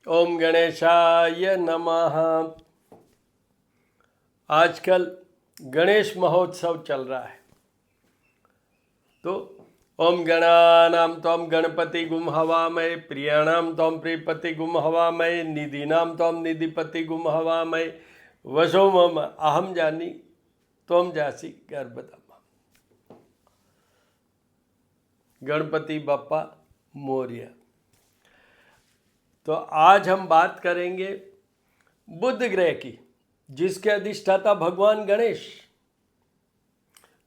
ओम गणेशाय नमः। आजकल गणेश महोत्सव चल रहा है, तो ओम गणानां त्वं गणपति गुम हवामहे, प्रियाणां त्वं प्रियपति गुम हवामहे, निधीनां त्वं निधिपति गुम हवामहे, वशो मम अहम जानी त्वं जासी गर्भधामा। गणपति बप्पा मोरया। तो आज हम बात करेंगे बुध ग्रह की, जिसके अधिष्ठाता भगवान गणेश।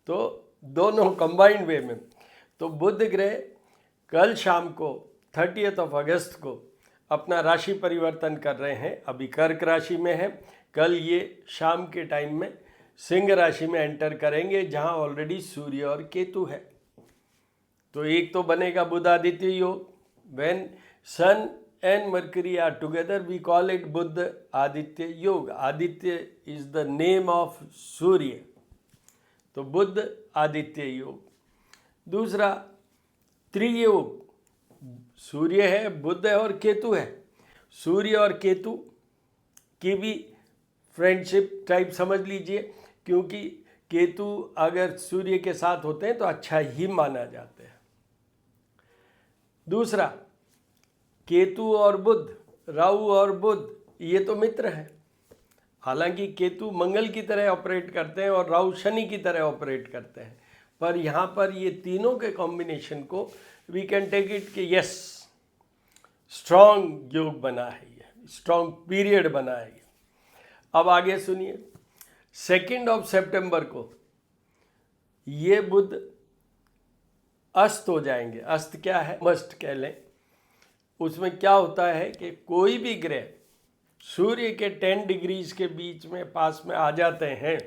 तो दोनों कंबाइंड वे में। तो बुध ग्रह कल शाम को 30 अगस्त को अपना राशि परिवर्तन कर रहे हैं। अभी कर्क राशि में है, कल ये शाम के टाइम में सिंह राशि में एंटर करेंगे, जहां ऑलरेडी सूर्य और केतु है। तो एक तो बनेगा बुध आदित्य योग। When sun and Mercury are together, we call it Buddha Aditya Yoga. Aditya is the name of Surya. तो बुध आदित्य योग। दूसरा त्रियोग, सूर्य है, बुध है और केतु है। सूर्य और केतु की भी फ्रेंडशिप टाइप समझ लीजिए, क्योंकि केतु अगर सूर्य के साथ होते हैं तो अच्छा ही माना जाता है। दूसरा केतु और बुध, राहु और बुध, ये तो मित्र हैं। हालांकि केतु मंगल की तरह ऑपरेट करते हैं और राहु शनि की तरह ऑपरेट करते हैं, पर यहाँ पर ये तीनों के कॉम्बिनेशन को वी कैन टेक इट कि यस, स्ट्रॉन्ग योग बना है, ये स्ट्रॉन्ग पीरियड बना है। अब आगे सुनिए, 2 सितंबर को ये बुध अस्त हो जाएंगे। अस्त क्या है, मस्ट कह लें। उसमें क्या होता है कि कोई भी ग्रह सूर्य के 10 डिग्रीज के बीच में पास में आ जाते हैं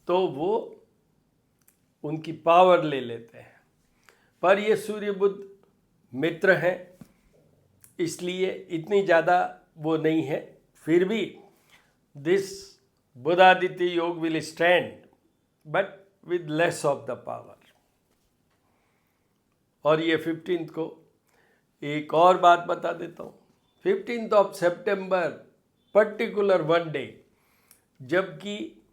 तो वो उनकी पावर ले लेते हैं। पर ये सूर्य बुध मित्र हैं, इसलिए इतनी ज़्यादा वो नहीं है। फिर भी दिस बुधादित्य योग will stand, but with less of the power. और ये 15 को एक और बात बता देता हूँ। 15 सितंबर पर्टिकुलर वन डे, जबकि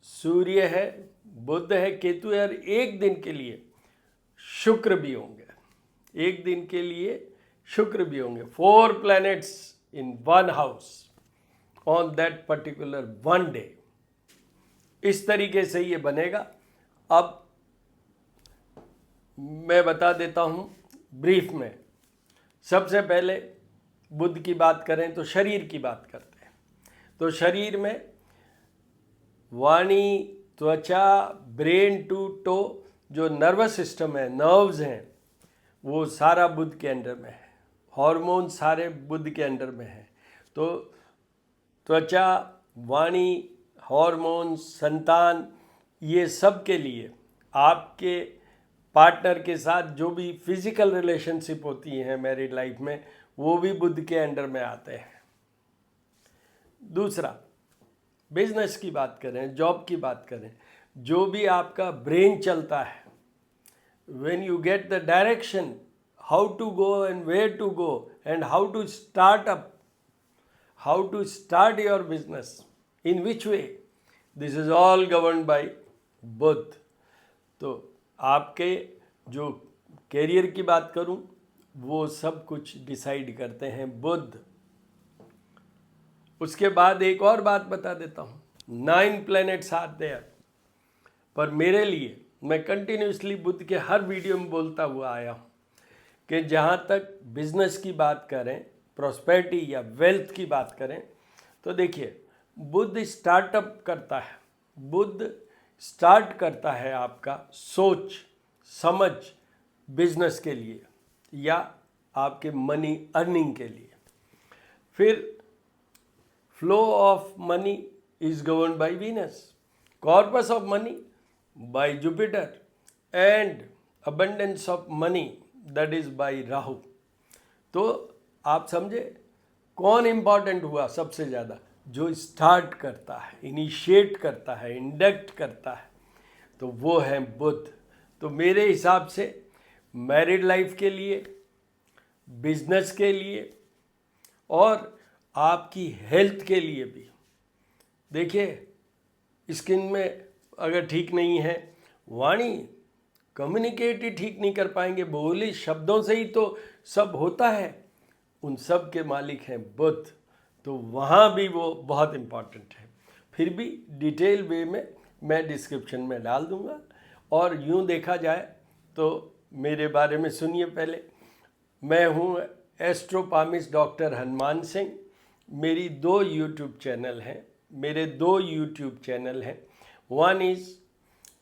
सूर्य है, बुध है, केतु है, और एक दिन के लिए शुक्र भी होंगे। एक दिन के लिए शुक्र भी होंगे। 4 planets in one house on that particular one day. इस तरीके से ये बनेगा। अब मैं बता देता हूँ ब्रीफ में। सबसे पहले बुध की बात करें तो शरीर की बात करते हैं। तो शरीर में वाणी, त्वचा, ब्रेन टू टो, जो नर्वस सिस्टम है, नर्व्स हैं, वो सारा बुध के अंडर में है। हार्मोन सारे बुध के अंडर में है। तो त्वचा, वाणी, हार्मोन, संतान, ये सब के लिए आपके पार्टनर के साथ जो भी फिजिकल रिलेशनशिप होती हैं मैरिड लाइफ में, वो भी बुध के अंडर में आते हैं। दूसरा, बिजनेस की बात करें, जॉब की बात करें, जो भी आपका ब्रेन चलता है, when you get the direction how to go and where to go and how to start up, how to start your business, in which way, this is all governed by Budh. तो आपके जो career की बात करूं, वो सब कुछ decide करते हैं बुध। उसके बाद एक और बात बता देता हूं, 9 प्लैनेट्स आर देयर। पर मेरे लिए, मैं कंटिन्यूसली बुध के हर वीडियो में बोलता हुआ आया हूं कि जहां तक बिजनेस की बात करें, प्रॉस्पेरिटी या वेल्थ की बात करें, तो देखिए बुध स्टार्टअप करता है। बुध स्टार्ट करता है आपका सोच समझ बिजनेस के लिए या आपके मनी अर्निंग के लिए। फिर flow of money is governed by Venus, corpus of money by Jupiter, and abundance of money that is by Rahu. तो आप समझे कौन इंपॉर्टेंट हुआ सबसे ज़्यादा? जो स्टार्ट करता है, इनिशिएट करता है, इंडक्ट करता है, तो वो है बुध। तो मेरे हिसाब से मैरिड लाइफ के लिए, बिजनेस के लिए, और आपकी हेल्थ के लिए भी। देखिए, स्किन में अगर ठीक नहीं है, वाणी कम्युनिकेट ही ठीक नहीं कर पाएंगे, बोली शब्दों से ही तो सब होता है, उन सब के मालिक हैं बुध। तो वहाँ भी वो बहुत इम्पॉर्टेंट है। फिर भी डिटेल वे में मैं डिस्क्रिप्शन में डाल दूँगा। और यूँ देखा जाए तो मेरे बारे में सुनिए पहले। मैं हूँ एस्ट्रोपामिस्ट डॉक्टर हनुमान सिंह। मेरी 2 यूट्यूब चैनल हैं। मेरे 2 यूट्यूब चैनल हैं। वन इज़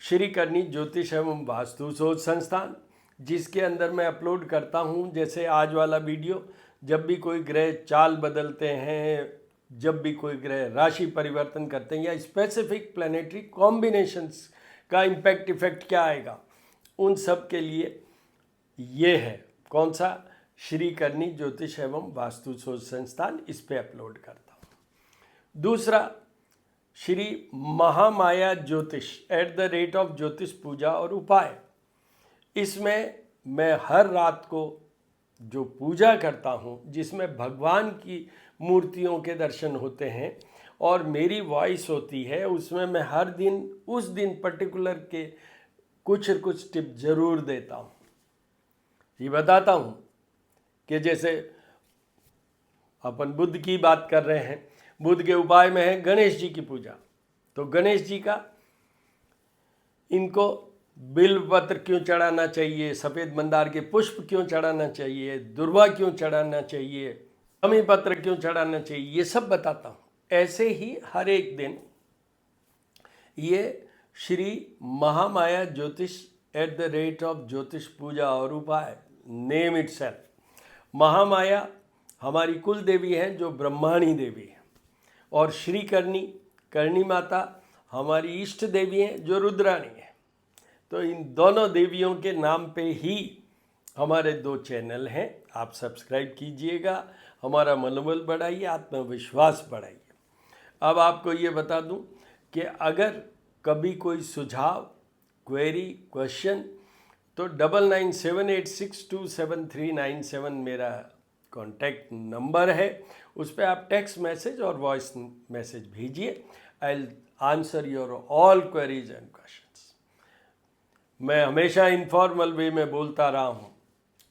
श्री करनी ज्योतिष एवं वास्तु शोध संस्थान, जिसके अंदर मैं अपलोड करता हूँ, जैसे आज वाला वीडियो, जब भी कोई ग्रह चाल बदलते हैं, जब भी कोई ग्रह राशि परिवर्तन करते हैं, या स्पेसिफिक प्लैनेटरी कॉम्बिनेशंस का इम्पैक्ट इफेक्ट क्या आएगा, उन सब के लिए ये है कौन सा, श्री करनी ज्योतिष एवं वास्तु शोध संस्थान, इस पे अपलोड करता हूँ। दूसरा, श्री महामाया ज्योतिष @ ज्योतिष पूजा और उपाय। इसमें मैं हर रात को जो पूजा करता हूँ, जिसमें भगवान की मूर्तियों के दर्शन होते हैं और मेरी वॉइस होती है, उसमें मैं हर दिन उस दिन पर्टिकुलर के कुछ टिप जरूर देता हूँ। ये बताता हूँ कि जैसे अपन बुध की बात कर रहे हैं, बुध के उपाय में है गणेश जी की पूजा। तो गणेश जी का, इनको बिल्व पत्र क्यों चढ़ाना चाहिए, सफ़ेद मंदार के पुष्प क्यों चढ़ाना चाहिए, दुर्वा क्यों चढ़ाना चाहिए, अमी पत्र क्यों चढ़ाना चाहिए, ये सब बताता हूँ। ऐसे ही हर एक दिन ये श्री महामाया ज्योतिष @ ज्योतिष पूजा और उपाय, नेम इटसेल्फ। महामाया हमारी कुल देवी हैं, जो ब्रह्माणी देवी है, और श्री करणी माता हमारी इष्ट देवी हैं, जो रुद्राणी है। तो इन दोनों देवियों के नाम पे ही हमारे 2 चैनल हैं। आप सब्सक्राइब कीजिएगा, हमारा मनोबल बढ़ाइए, आत्मविश्वास बढ़ाइए। अब आपको ये बता दूं कि अगर कभी कोई सुझाव, क्वेरी, क्वेश्चन, तो 9978627397 मेरा कॉन्टैक्ट नंबर है। उस पर आप टेक्स्ट मैसेज और वॉइस मैसेज भेजिए। I will answer your all queries and questions. मैं हमेशा इनफॉर्मल वे में बोलता रहा हूँ,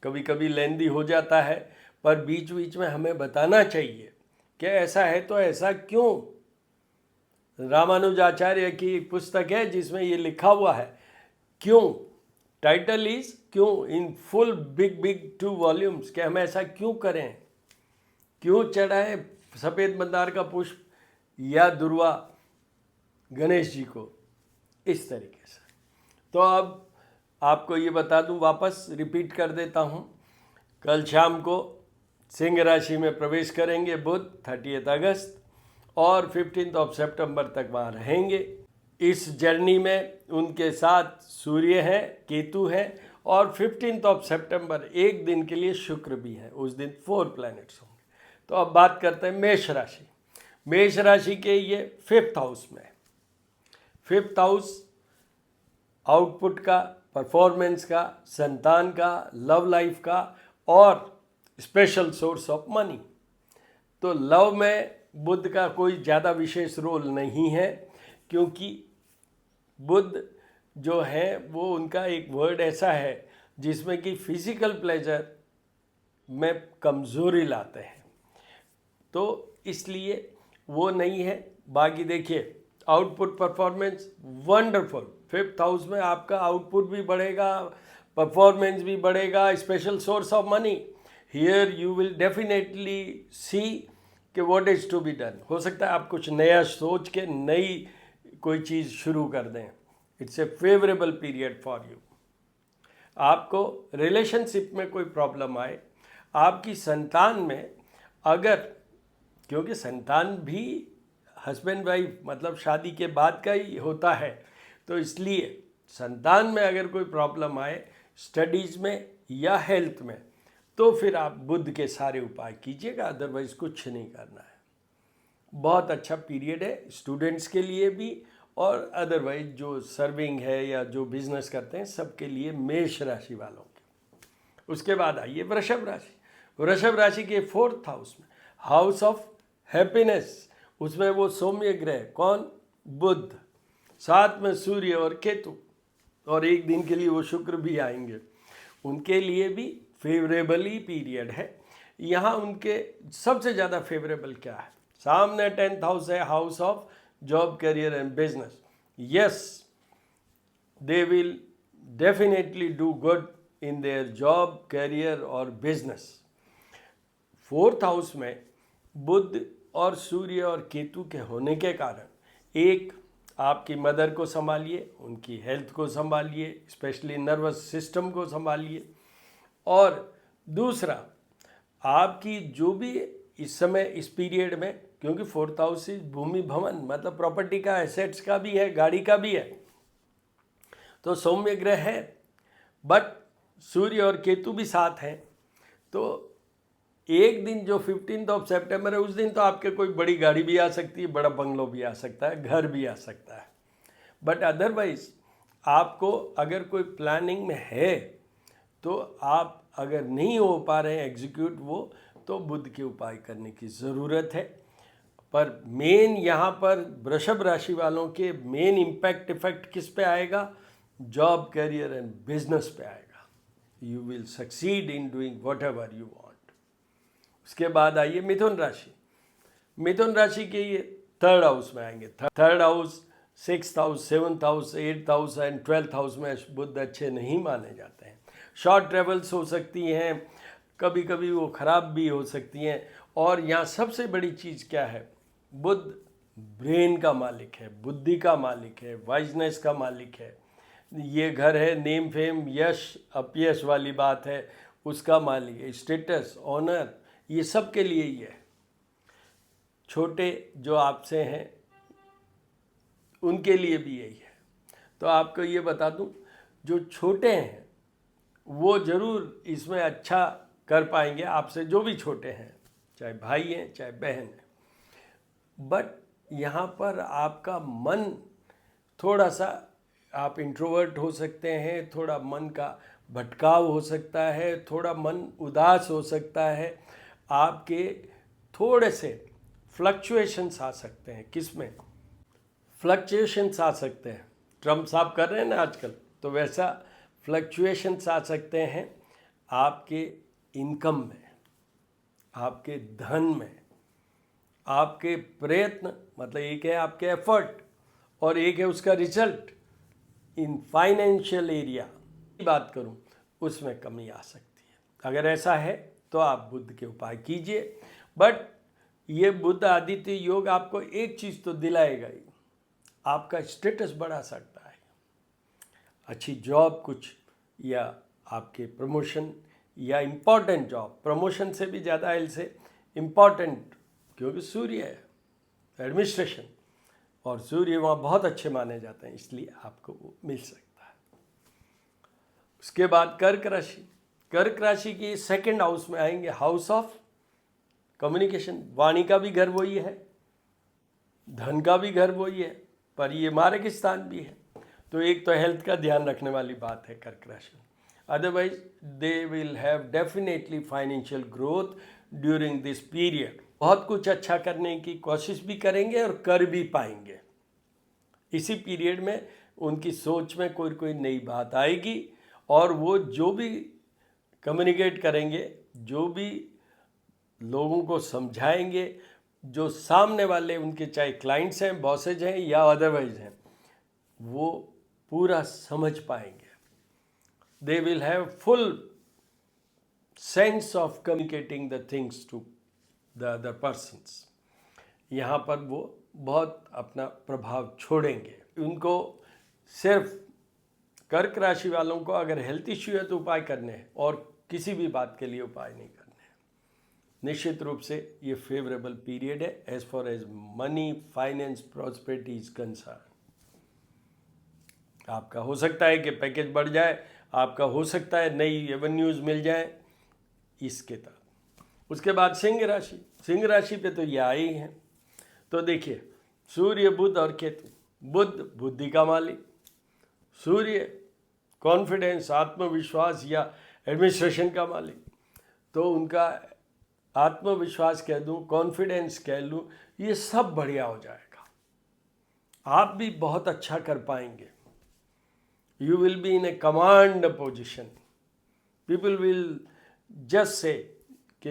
कभी कभी लेंदी हो जाता है, पर बीच बीच में हमें बताना चाहिए कि ऐसा है तो ऐसा क्यों। रामानुजाचार्य की एक पुस्तक है जिसमें ये लिखा हुआ है, क्यों। टाइटल इज क्यों, इन फुल बिग 2 वॉल्यूम्स, कि हम ऐसा क्यों करें, क्यों चढ़ाएं सफ़ेद मंदार का पुष्प या दुर्वा गणेश जी को, इस तरीके से। तो अब आपको ये बता दूं, वापस रिपीट कर देता हूं, कल शाम को सिंह राशि में प्रवेश करेंगे बुध 30 अगस्त, और 15 सितंबर तक वहाँ रहेंगे। इस जर्नी में उनके साथ सूर्य है, केतु है, और 15 सितंबर एक दिन के लिए शुक्र भी है। उस दिन 4 प्लैनेट्स होंगे। तो अब बात करते हैं मेष राशि। मेष राशि के ये 5th हाउस में, 5th हाउस आउटपुट का, परफॉर्मेंस का, संतान का, लव लाइफ का, और स्पेशल सोर्स ऑफ मनी। तो लव में बुध का कोई ज़्यादा विशेष रोल नहीं है, क्योंकि बुध जो है वो उनका एक वर्ड ऐसा है जिसमें कि फिजिकल प्लेजर में कमज़ोरी लाते हैं, तो इसलिए वो नहीं है। बाकी देखिए, output performance wonderful. 5th house में आपका आउटपुट भी बढ़ेगा, परफॉर्मेंस भी बढ़ेगा, special source of money. Here you will definitely see कि what is to be done. हो सकता है आप कुछ नया सोच के नई कोई चीज़ शुरू कर दें। It's a favourable period for you. आपको रिलेशनशिप में कोई प्रॉब्लम आए, आपकी संतान में अगर, क्योंकि संतान भी हस्बैंड वाइफ मतलब शादी के बाद का ही होता है, तो इसलिए संतान में अगर कोई प्रॉब्लम आए स्टडीज़ में या हेल्थ में, तो फिर आप बुध के सारे उपाय कीजिएगा, अदरवाइज कुछ नहीं करना है। बहुत अच्छा पीरियड है स्टूडेंट्स के लिए भी, और अदरवाइज जो सर्विंग है या जो बिजनेस करते हैं सबके लिए, मेष राशि वालों के। उसके बाद आइए वृषभ राशि। वृषभ राशि के 4th हाउस में हाउस ऑफ हैप्पीनेस, उसमें वो सौम्य ग्रह कौन, बुध, साथ में सूर्य और केतु, और एक दिन के लिए वो शुक्र भी आएंगे, उनके लिए भी फेवरेबली पीरियड है। यहाँ उनके सबसे ज़्यादा फेवरेबल क्या है, सामने 10th हाउस है, house of job, career and business. Yes, they will definitely do good in their job, career और बिजनेस। 4th हाउस में बुध और सूर्य और केतु के होने के कारण, एक, आपकी मदर को संभालिए, उनकी हेल्थ को संभालिए, स्पेशली नर्वस सिस्टम को संभालिए, और दूसरा आपकी जो भी इस समय इस पीरियड में, क्योंकि 4th हाउस इज भूमि भवन, मतलब प्रॉपर्टी का, एसेट्स का भी है, गाड़ी का भी है, तो सौम्य ग्रह है, बट सूर्य और केतु भी साथ हैं। तो एक दिन जो 15 सितंबर है, उस दिन तो आपके कोई बड़ी गाड़ी भी आ सकती है, बड़ा बंगलो भी आ सकता है, घर भी आ सकता है, बट अदरवाइज आपको अगर कोई प्लानिंग में है, तो आप अगर नहीं हो पा रहे हैं एग्जीक्यूट वो, तो बुध के उपाय करने की ज़रूरत है। पर मेन यहाँ पर वृषभ राशि वालों के मेन इफेक्ट किस पे आएगा, जॉब, करियर एंड बिजनेस पे आएगा। You will succeed in doing what ever you want. उसके बाद आइए मिथुन राशि। मिथुन राशि के ये 3rd हाउस में आएंगे। 3rd house, 6th house, 7th house, 8th house and 12th house में बुध अच्छे नहीं माने जाते हैं। शॉर्ट ट्रेवल्स हो सकती हैं, कभी कभी वो ख़राब भी हो सकती हैं। और यहाँ सबसे बड़ी चीज़ क्या है, बुध ब्रेन का मालिक है, बुद्धि का मालिक है, वाइजनेस का मालिक है। ये घर है नेम फेम यश अपयश वाली बात है, उसका मालिक है। स्टेटस, ऑनर, ये सब के लिए ही है। छोटे जो आपसे हैं उनके लिए भी यही है। तो आपको ये बता दूं, जो छोटे हैं वो ज़रूर इसमें अच्छा कर पाएंगे, आपसे जो भी छोटे हैं, चाहे भाई हैं चाहे बहन हैं। बट यहाँ पर आपका मन थोड़ा सा, आप इंट्रोवर्ट हो सकते हैं, थोड़ा मन का भटकाव हो सकता है, थोड़ा मन उदास हो सकता है, आपके थोड़े से फ्लक्चुएशंस आ सकते हैं। किस में फ्लक्चुएशंस आ सकते हैं, ट्रम्प साहब कर रहे हैं ना आजकल, तो वैसा फ्लक्चुएशंस आ सकते हैं आपके इनकम में, आपके धन में, आपके प्रयत्न, मतलब एक है आपके एफर्ट और एक है उसका रिजल्ट। इन फाइनेंशियल एरिया की बात करूं, उसमें कमी आ सकती है। अगर ऐसा है तो आप बुध के उपाय कीजिए। बट ये बुध आदित्य योग आपको एक चीज़ तो दिलाएगा ही, आपका स्टेटस बढ़ा सकता है, अच्छी जॉब कुछ, या आपके प्रमोशन, या इम्पॉर्टेंट जॉब, प्रमोशन से भी ज़्यादा एल से इम्पॉर्टेंट, क्योंकि सूर्य है एडमिनिस्ट्रेशन, और सूर्य वहाँ बहुत अच्छे माने जाते हैं, इसलिए आपको वो मिल सकता है। उसके बाद कर्क राशि। कर्क राशि की 2nd हाउस में आएंगे, हाउस ऑफ कम्युनिकेशन। वाणी का भी घर वही है, धन का भी घर वही है, पर ये मार्ग स्थान भी है। तो एक तो हेल्थ का ध्यान रखने वाली बात है कर्क राशि। Otherwise they will have definitely financial growth during this period. बहुत कुछ अच्छा करने की कोशिश भी करेंगे और कर भी पाएंगे। इसी पीरियड में उनकी सोच में कोई नई बात आएगी, और वो जो भी कम्युनिकेट करेंगे, जो भी लोगों को समझाएंगे, जो सामने वाले उनके चाहे क्लाइंट्स हैं, बॉसेज हैं या अदरवाइज हैं, वो पूरा समझ पाएंगे। They will have full sense of communicating the things to the other persons. यहाँ पर वो बहुत अपना प्रभाव छोड़ेंगे। उनको सिर्फ कर्क राशि वालों को अगर हेल्थ इश्यू है तो उपाय करने हैं, और किसी भी बात के लिए उपाय नहीं करने हैं। निश्चित रूप से ये फेवरेबल पीरियड है as far as money, finance, prosperity is concern. आपका हो सकता है कि पैकेज बढ़ जाए, आपका हो सकता है नई एवेन्यूज़ मिल जाए इसके तहत। उसके बाद सिंह राशि। सिंह राशि पे तो ये आए ही हैं। तो देखिए, सूर्य, बुध और केतु। बुध बुद्धि का मालिक, सूर्य कॉन्फिडेंस, आत्मविश्वास या एडमिनिस्ट्रेशन का मालिक। तो उनका आत्मविश्वास कह दूं, कॉन्फिडेंस कह लूं, ये सब बढ़िया हो जाएगा। आप भी बहुत अच्छा कर पाएंगे। You will be in A command position. People will just say कि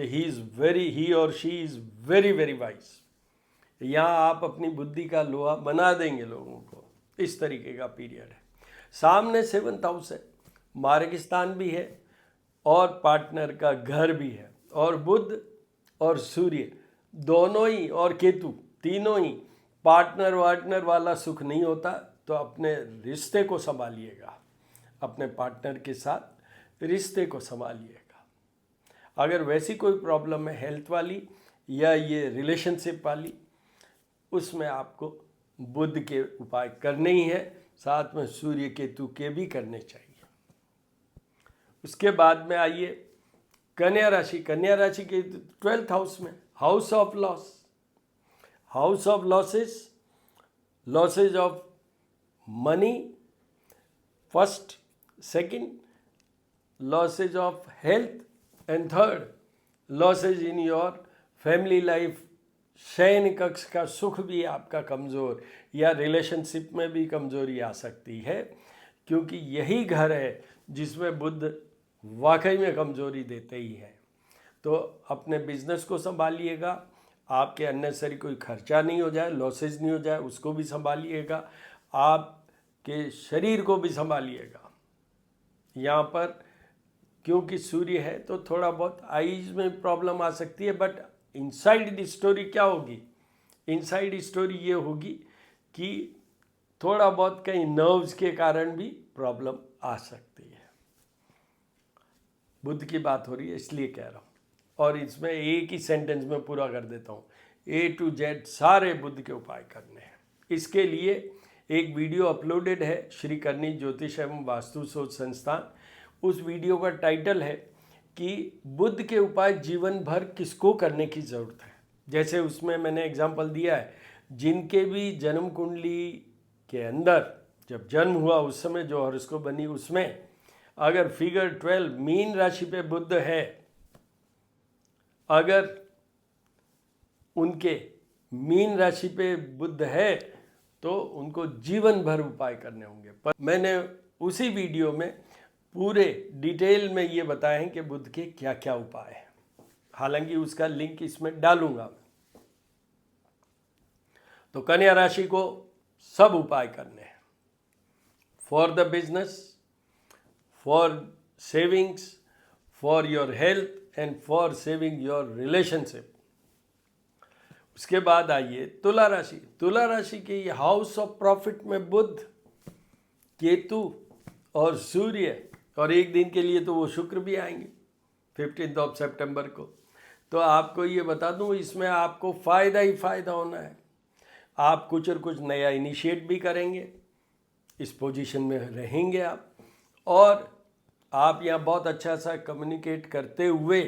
ही और she is very very wise. यहाँ आप अपनी बुद्धि का लोहा बना देंगे लोगों को। इस तरीके का पीरियड है। सामने 7th हाउस है, मार्गस्थान भी है और पार्टनर का घर भी है, और बुध और सूर्य दोनों ही और केतु तीनों ही पार्टनर वार्टनर वाला सुख नहीं होता। तो अपने रिश्ते को संभालिएगा, अपने पार्टनर के साथ रिश्ते को संभालिएगा। अगर वैसी कोई प्रॉब्लम है हेल्थ वाली या ये रिलेशनशिप वाली, उसमें आपको बुध के उपाय करने ही है, साथ में सूर्य केतु के भी करने चाहिए। उसके बाद में आइए कन्या राशि। कन्या राशि के 12th हाउस में house of loss, house of losses, losses of money first, second losses of health, and third losses in your family life. शयन कक्ष का सुख भी आपका कमज़ोर या रिलेशनशिप में भी कमज़ोरी आ सकती है, क्योंकि यही घर है जिसमें बुध वाकई में कमज़ोरी देते ही है। तो अपने बिजनेस को संभालिएगा, आपके अननेसेसरी कोई खर्चा नहीं हो जाए, लॉसेज नहीं हो जाए, उसको भी संभालिएगा। आपके शरीर को भी संभालिएगा। यहाँ पर क्योंकि सूर्य है तो थोड़ा बहुत आईज में प्रॉब्लम आ सकती है, बट इनसाइड द स्टोरी क्या होगी? इनसाइड स्टोरी ये होगी कि थोड़ा बहुत कहीं नर्व्स के कारण भी प्रॉब्लम आ सकती है। बुध की बात हो रही है इसलिए कह रहा हूँ, और इसमें एक ही सेंटेंस में पूरा कर देता हूँ। A to Z सारे बुध के उपाय करने हैं। इसके लिए एक वीडियो अपलोडेड है श्री करनी ज्योतिष एवं वास्तु शोध संस्थान। उस वीडियो का टाइटल है कि बुध के उपाय जीवन भर किसको करने की ज़रूरत है। जैसे उसमें मैंने एग्जांपल दिया है, जिनके भी जन्म कुंडली के अंदर जब जन्म हुआ उस समय जो हॉरोस्कोप बनी, उसमें अगर फिगर 12 मीन राशि पे बुध है, अगर उनके मीन राशि पे बुध है तो उनको जीवन भर उपाय करने होंगे। पर मैंने उसी वीडियो में पूरे डिटेल में ये बताए हैं कि बुध के क्या क्या उपाय हैं। हालांकि उसका लिंक इसमें डालूंगा। तो कन्या राशि को सब उपाय करने हैं, for the business, for savings, for your health and for saving your relationship. उसके बाद आइए तुला राशि। तुला राशि के ये हाउस ऑफ प्रॉफिट में बुध, केतु और सूर्य, और एक दिन के लिए तो वो शुक्र भी आएंगे 15 सितंबर को। तो आपको ये बता दूं, इसमें आपको फ़ायदा ही फ़ायदा होना है। आप कुछ और कुछ नया इनिशिएट भी करेंगे, इस पोजीशन में रहेंगे आप, और आप यहाँ बहुत अच्छा सा कम्युनिकेट करते हुए,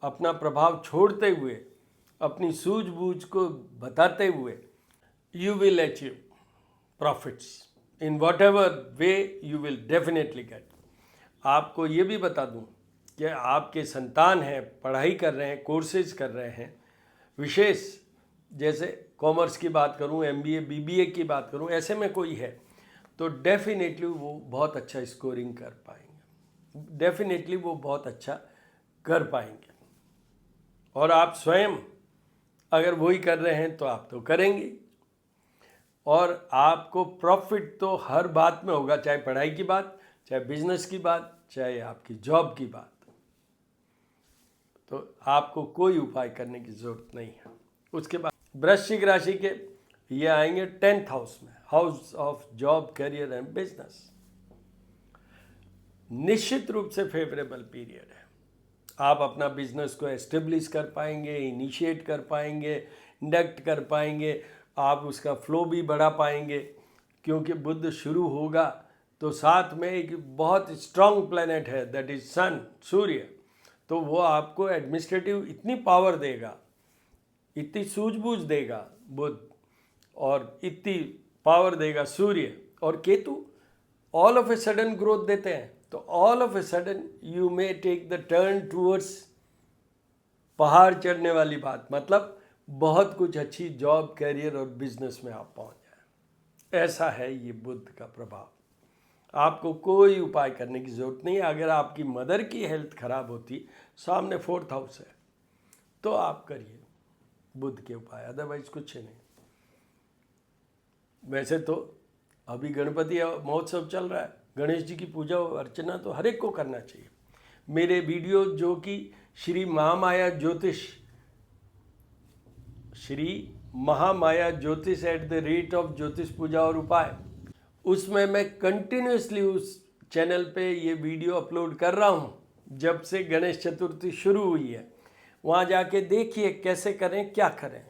अपना प्रभाव छोड़ते हुए, अपनी सूझबूझ को बताते हुए, you will achieve profits in what ever way you will definitely get. आपको ये भी बता दूं कि आपके संतान हैं, पढ़ाई कर रहे हैं, कोर्सेज कर रहे हैं, विशेष जैसे कॉमर्स की बात करूं, MBA BBA की बात करूं, ऐसे में कोई है तो डेफिनेटली वो बहुत अच्छा स्कोरिंग कर पाएंगे, डेफिनेटली वो बहुत अच्छा कर पाएंगे। और आप स्वयं अगर वही कर रहे हैं तो आप तो करेंगे, और आपको प्रॉफिट तो हर बात में होगा, चाहे पढ़ाई की बात, चाहे बिजनेस की बात, चाहे आपकी जॉब की बात। तो आपको कोई उपाय करने की ज़रूरत नहीं है। उसके बाद वृश्चिक राशि के ये आएंगे 10th हाउस में, house of job, career and business. निश्चित रूप से फेवरेबल पीरियड है। आप अपना बिजनेस को एस्टेब्लिश कर पाएंगे, इनिशिएट कर पाएंगे, इंडक्ट कर पाएंगे, आप उसका फ्लो भी बढ़ा पाएंगे, क्योंकि बुध शुरू होगा तो साथ में एक बहुत स्ट्रांग प्लैनेट है, दैट इज सन, सूर्य। तो वो आपको एडमिनिस्ट्रेटिव इतनी पावर देगा, इतनी सूझबूझ देगा बुध, और इतनी पावर देगा सूर्य। और Ketu all of a sudden growth देते हैं, तो all of a sudden you may take the turn towards पहाड़ चढ़ने वाली बात, मतलब बहुत कुछ अच्छी जॉब, कैरियर और बिजनेस में आप पहुंच जाए। ऐसा है ये बुध का प्रभाव। आपको कोई उपाय करने की ज़रूरत नहीं है। अगर आपकी मदर की हेल्थ खराब होती, सामने 4th हाउस है, तो आप करिए बुध के उपाय, अदरवाइज कुछ नहीं। वैसे तो अभी गणपति महोत्सव चल रहा है, गणेश जी की पूजा अर्चना तो हर एक को करना चाहिए। मेरे वीडियो जो कि श्री महामाया ज्योतिष @ज्योतिष पूजा और उपाय, उसमें मैं कंटिन्यूसली उस चैनल पे ये वीडियो अपलोड कर रहा हूँ जब से गणेश चतुर्थी शुरू हुई है। वहाँ जाके देखिए कैसे करें, क्या करें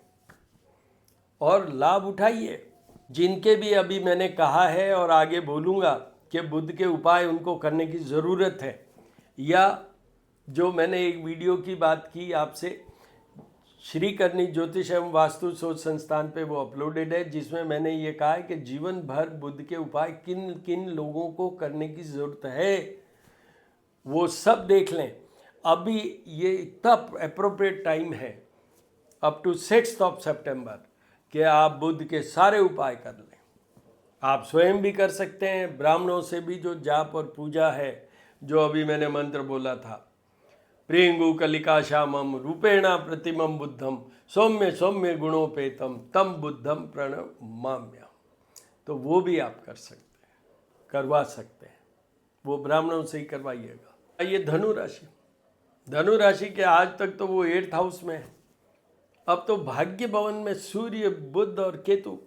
और लाभ उठाइए। जिनके भी अभी मैंने कहा है और आगे बोलूँगा कि बुध के उपाय उनको करने की ज़रूरत है, या जो मैंने एक वीडियो की बात की आपसे, श्री करनी ज्योतिष एवं वास्तु शोध संस्थान पे वो अपलोडेड है, जिसमें मैंने ये कहा है कि जीवन भर बुध के उपाय किन किन लोगों को करने की ज़रूरत है, वो सब देख लें। अभी ये इतना अप्रोप्रिएट टाइम है अप टू 6 सितंबर कि आप बुध के सारे उपाय कर लें। आप स्वयं भी कर सकते हैं, ब्राह्मणों से भी जो जाप और पूजा है, जो अभी मैंने मंत्र बोला था, प्रियंगु कलिका श्यामम रूपेणा प्रतिमम बुद्धम सौम्य सौम्य गुणोपेतम तम बुद्धम प्रणमाम्यहम्, तो वो भी आप कर सकते हैं, करवा सकते हैं। वो ब्राह्मणों से ही करवाइएगा। ये धनु राशि के आज तक तो वो 8th हाउस में है, अब तो भाग्य भवन में सूर्य, बुध और केतु,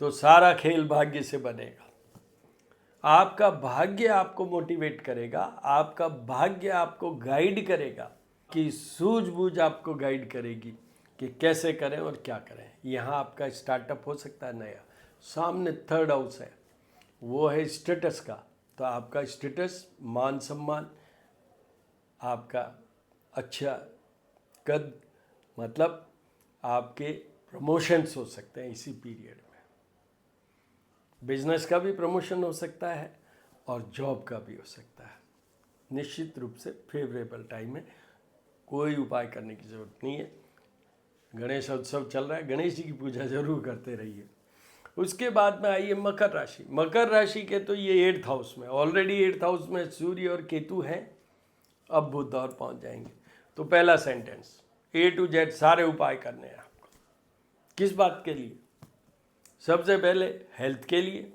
तो सारा खेल भाग्य से बनेगा। आपका भाग्य आपको मोटिवेट करेगा, आपका भाग्य आपको गाइड करेगा, कि सूझबूझ आपको गाइड करेगी कि कैसे करें और क्या करें। यहाँ आपका स्टार्टअप हो सकता है नया। सामने 3rd हाउस है, वो है स्टेटस का, तो आपका स्टेटस, मान सम्मान, आपका अच्छा कद, मतलब आपके प्रमोशंस हो सकते हैं इसी पीरियड में। बिजनेस का भी प्रमोशन हो सकता है और जॉब का भी हो सकता है। निश्चित रूप से फेवरेबल टाइम है, कोई उपाय करने की ज़रूरत नहीं है। गणेश उत्सव चल रहा है, गणेश जी की पूजा जरूर करते रहिए। उसके बाद में आइए मकर राशि। मकर राशि के तो ये 8th हाउस में, ऑलरेडी 8th हाउस में सूर्य और केतु हैं, अब बुध और पहुँच जाएंगे। तो पहला सेंटेंस, A to Z सारे उपाय करने हैं आपको। किस बात के लिए? सबसे पहले हेल्थ के लिए,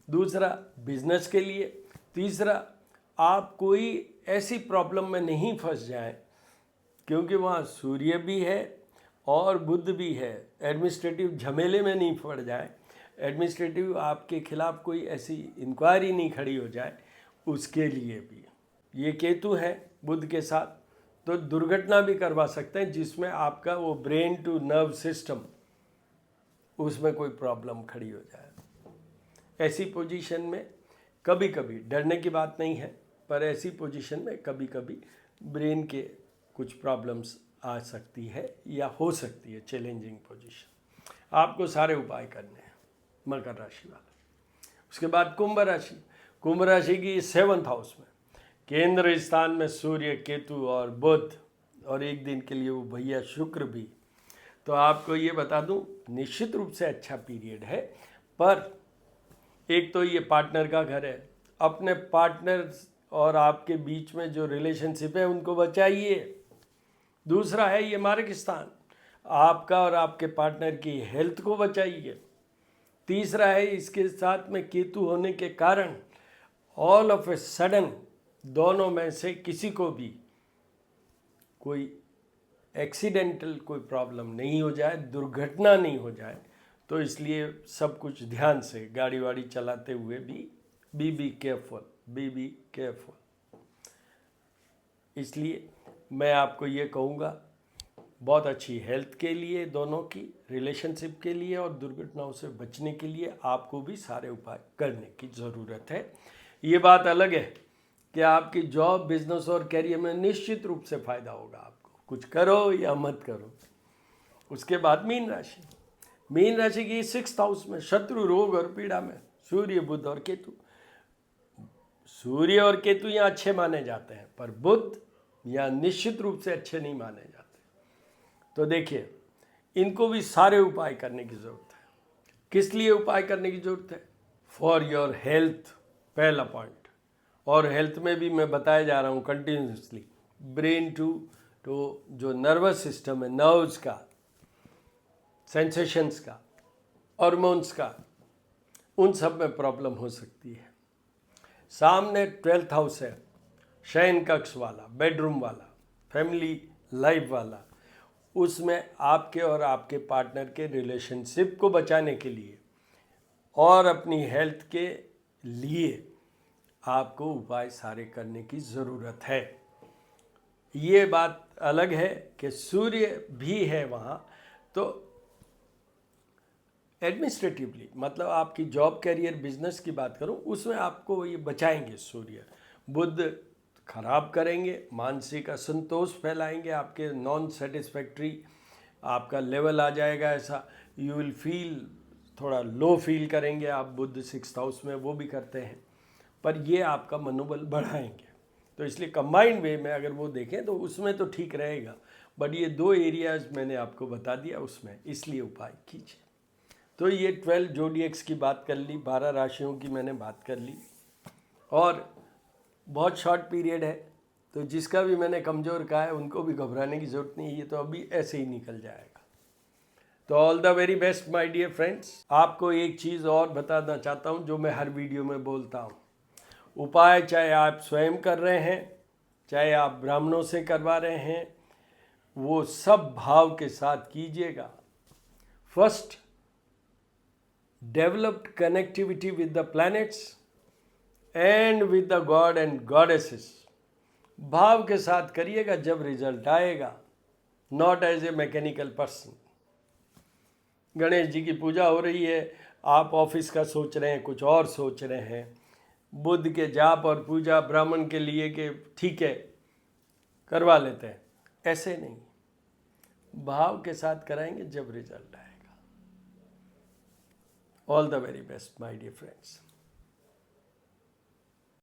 दूसरा बिजनेस के लिए, तीसरा आप कोई ऐसी प्रॉब्लम में नहीं फंस जाएं, क्योंकि वहाँ सूर्य भी है और बुध भी है, एडमिनिस्ट्रेटिव झमेले में नहीं पड़ जाए, एडमिनिस्ट्रेटिव आपके खिलाफ कोई ऐसी इंक्वायरी नहीं खड़ी हो जाए, उसके लिए भी। ये केतु है बुध के साथ, तो दुर्घटना भी करवा सकते हैं, जिसमें आपका वो ब्रेन टू नर्व सिस्टम, उसमें कोई प्रॉब्लम खड़ी हो जाए। ऐसी पोजीशन में कभी कभी, डरने की बात नहीं है, पर ऐसी पोजीशन में कभी कभी ब्रेन के कुछ प्रॉब्लम्स आ सकती है या हो सकती है, चैलेंजिंग पोजीशन। आपको सारे उपाय करने हैं मकर राशि वाले। उसके बाद कुंभ राशि। कुंभ राशि की 7th हाउस में केंद्र स्थान में सूर्य, केतु और बुध, और एक दिन के लिए वो भैया शुक्र भी। तो आपको ये बता दूं, निश्चित रूप से अच्छा पीरियड है, पर एक तो ये पार्टनर का घर है, अपने पार्टनर और आपके बीच में जो रिलेशनशिप है उनको बचाइए। दूसरा है ये मार्ग स्थान, आपका और आपके पार्टनर की हेल्थ को बचाइए। तीसरा है इसके साथ में केतु होने के कारण ऑल ऑफ ए सडन दोनों में से किसी को भी कोई एक्सीडेंटल कोई प्रॉब्लम नहीं हो जाए, दुर्घटना नहीं हो जाए, तो इसलिए सब कुछ ध्यान से गाड़ी वाड़ी चलाते हुए भी बी केयरफुल। इसलिए मैं आपको ये कहूँगा, बहुत अच्छी हेल्थ के लिए, दोनों की रिलेशनशिप के लिए और दुर्घटनाओं से बचने के लिए आपको भी सारे उपाय करने की ज़रूरत है। ये बात अलग है कि आपकी जॉब, बिजनेस और कैरियर में निश्चित रूप से फ़ायदा होगा, आपको कुछ करो या मत करो। उसके बाद मीन राशि की 6th हाउस में शत्रु, रोग और पीड़ा में सूर्य, बुध और केतु यहाँ अच्छे माने जाते हैं, पर बुध या निश्चित रूप से अच्छे नहीं माने जाते। तो देखिए, इनको भी सारे उपाय करने की ज़रूरत है। किस लिए उपाय करने की ज़रूरत है? फॉर योर हेल्थ, पहला पॉइंट। और हेल्थ में भी मैं बताया जा रहा हूँ कंटिन्यूसली, ब्रेन टू जो नर्वस सिस्टम है, नर्व्स का, सेंसेशंस का, हार्मोन्स का, उन सब में प्रॉब्लम हो सकती है। सामने 12th हाउस है, शयन कक्ष वाला, बेडरूम वाला, फैमिली लाइफ वाला। उसमें आपके और आपके पार्टनर के रिलेशनशिप को बचाने के लिए और अपनी हेल्थ के लिए आपको उपाय सारे करने की ज़रूरत है। ये बात अलग है कि सूर्य भी है वहाँ, तो एडमिनिस्ट्रेटिवली, मतलब आपकी जॉब, कैरियर, बिजनेस की बात करूं, उसमें आपको ये बचाएंगे सूर्य। बुध खराब करेंगे, मानसिक असंतोष फैलाएंगे, आपके नॉन सेटिस्फैक्ट्री आपका लेवल आ जाएगा, ऐसा यू विल फील, थोड़ा लो फील करेंगे आप। बुध 6th हाउस में वो भी करते हैं, पर ये आपका मनोबल बढ़ाएंगे। तो इसलिए कंबाइंड वे में अगर वो देखें तो उसमें तो ठीक रहेगा, बट ये 2 एरियाज मैंने आपको बता दिया उसमें, इसलिए उपाय कीजिए। तो ये 12 जोडिएक्स की बात कर ली, 12 राशियों की मैंने बात कर ली, और बहुत शॉर्ट पीरियड है, तो जिसका भी मैंने कमज़ोर कहा है उनको भी घबराने की ज़रूरत नहीं है, ये तो अभी ऐसे ही निकल जाएगा। तो all the very best my dear friends. आपको एक चीज़ और बताना चाहता हूँ जो मैं हर वीडियो में बोलता हूँ, उपाय चाहे आप स्वयं कर रहे हैं, चाहे आप ब्राह्मणों से करवा रहे हैं, वो सब भाव के साथ कीजिएगा। First, developed connectivity with the planets and with the god and goddesses, भाव के साथ करिएगा, जब रिजल्ट आएगा, not as a mechanical person. Ganesh ji की पूजा हो रही है, आप ऑफिस का सोच रहे हैं, कुछ और सोच रहे हैं, बुध के जाप और पूजा ब्राह्मण के लिए कि ठीक है करवा लेते हैं, ऐसे नहीं, भाव के साथ कराएंगे जब रिजल्ट आएगा। All the very best my dear friends.